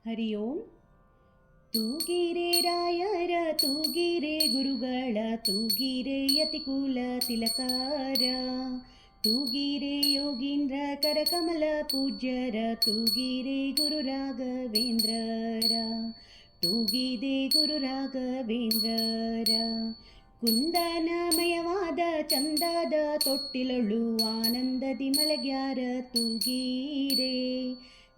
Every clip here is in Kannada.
ಹರಿ ಓಂ. ತೂಗಿರೆ ರಾಯರ ತೂಗಿರೆ ಗುರುಗಳ ತೂಗಿರೆ ಯತಿಕುಲ ತಿಲಕಾರ, ತೂಗಿರೆ ಯೋಗೀಂದ್ರ ಕರಕಮಲ ಪೂಜ್ಯರ ತೂಗಿರೆ ಗುರು ರಾಘವೇಂದ್ರರ, ತೂಗಿದೆ ಗುರು ರಾಘವೇಂದ್ರರ. ಕುಂದನಮಯವಾದ ಚಂದದ ತೊಟ್ಟಿಲೊಳು ಆನಂದದಿ ಮಲಗ್ಯಾರ ತೂಗೀರೆ,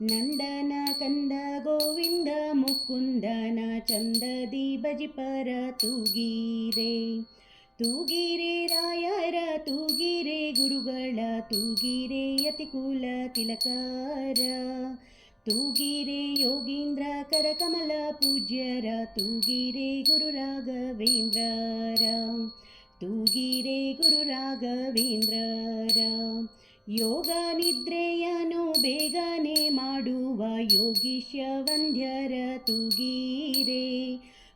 ನಂದನ ಕಂದ ಗೋವಿಂದ ಮುಕುಂದನ ಚಂದದಿ ಬಜಿಪರ ತೂಗೀರೆ. ತೂಗಿರೆ ರಾಯರ ತೂಗಿರೆ ಗುರುಗಳ ತೂಗಿರೆ ಯತಿಕುಲ ತಿಲಕಾರ, ತೂಗಿರೆ ಯೋಗೀಂದ್ರ ಕರಕಮಲ ಪೂಜ್ಯರ ತೂಗಿರೆ ಗುರು ರಾಘವೇಂದ್ರರ, ತೂಗಿರೆ ಗುರು ರಾಘವೇಂದ್ರರ. ಯೋಗ ನಿದ್ರೆಯನು ಬೇಗನೆ ಮಾಡುವ ಯೋಗೀಶ ವಂದ್ಯರ ತೂಗಿರೆ,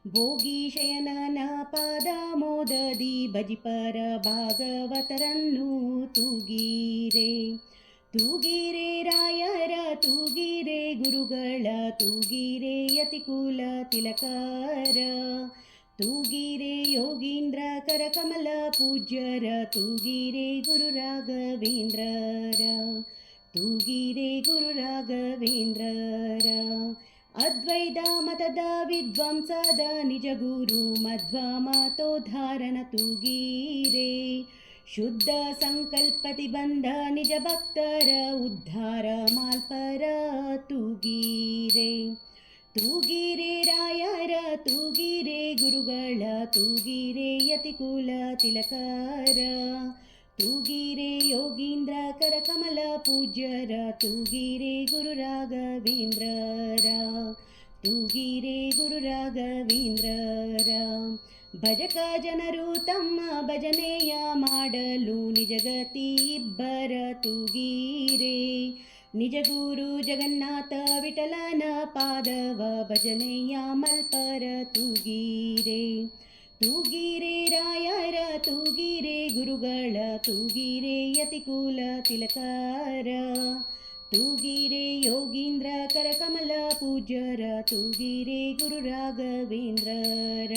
ಭೋಗಿ ಶಯನನ ಪಾದ ಮೋದದಿ ಭಜಿಪರ ಭಾಗವತರನ್ನು ತೂಗಿರೆ. ತೂಗಿರೆ ರಾಯರ ತೂಗಿರೆ ಗುರುಗಳ ತೂಗಿರೆ ಯತಿಕುಲ ತಿಲಕಾರ, ತೂಗಿರೆ ಯೋಗೀಂದ್ರ ಕರಕಮಲ ಪೂಜ್ಯರ ತೂಗಿರೆ ಗುರು ರಾಘವೇಂದ್ರರ, ತೂಗಿರೆ ಗುರು ರಾಘವೇಂದ್ರರ. ಅದ್ವೈತ ಮತದ ವಿದ್ವಾಂಸದ ನಿಜ ಗುರು ಮಧ್ವ ಮಾತೋದ್ಧಾರನ ತೂಗಿರೆ, ಶುದ್ಧ ಸಂಕಲ್ಪತಿ ಬಂಧ ನಿಜ ಭಕ್ತರ ಉದ್ಧಾರ ಮಾಲ್ಪರ ತೂಗಿರೆ. ತೂಗಿರೆ ರಾಯರ ತೂಗಿರೆ ಗುರುಗಳ ತೂಗಿರೆ ಯತಿಕುಲ ತಿಲಕಾರ, ತೂಗಿರೆ ಯೋಗೀಂದ್ರ ಕರಕಮಲ ಪೂಜ್ಯರ ತೂಗಿರೆ ಗುರು ರಾಘವೇಂದ್ರರ, ತೂಗಿರೆ ಗುರು ರಾಘವೇಂದ್ರರ. ಭಜಕ ಜನರು ತಮ್ಮ ಭಜನೆಯ ಮಾಡಲು ನಿಜಗತಿ ಇಬ್ಬರ ತೂಗಿರೆ, ನಿಜ ಗುರು ಜಗನ್ನಾಥ ವಿಠಲನ ಪಾದವ ಭಜನೆಯ ಮಲ್ಪರ ತೂಗಿರೆ. ತೂಗಿರೆ ರಾಯರ ತೂಗಿರೆ ಗುರುಗಳ ತೂಗಿರೆ ಯತಿಕುಲ ತಿಲಕಾರ, ತೂಗಿರೆ ಯೋಗೀಂದ್ರ ಕರಕಮಲ ಪೂಜ್ಯರ ತೂಗಿರೆ ಗುರು ರಾಘವೇಂದ್ರರ,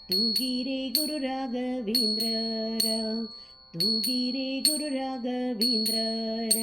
ತೂಗಿರೆ ಗುರು ರಾಘವೇಂದ್ರರ, ತೂಗಿರೆ ಗುರು ರಾಘವೇಂದ್ರರ.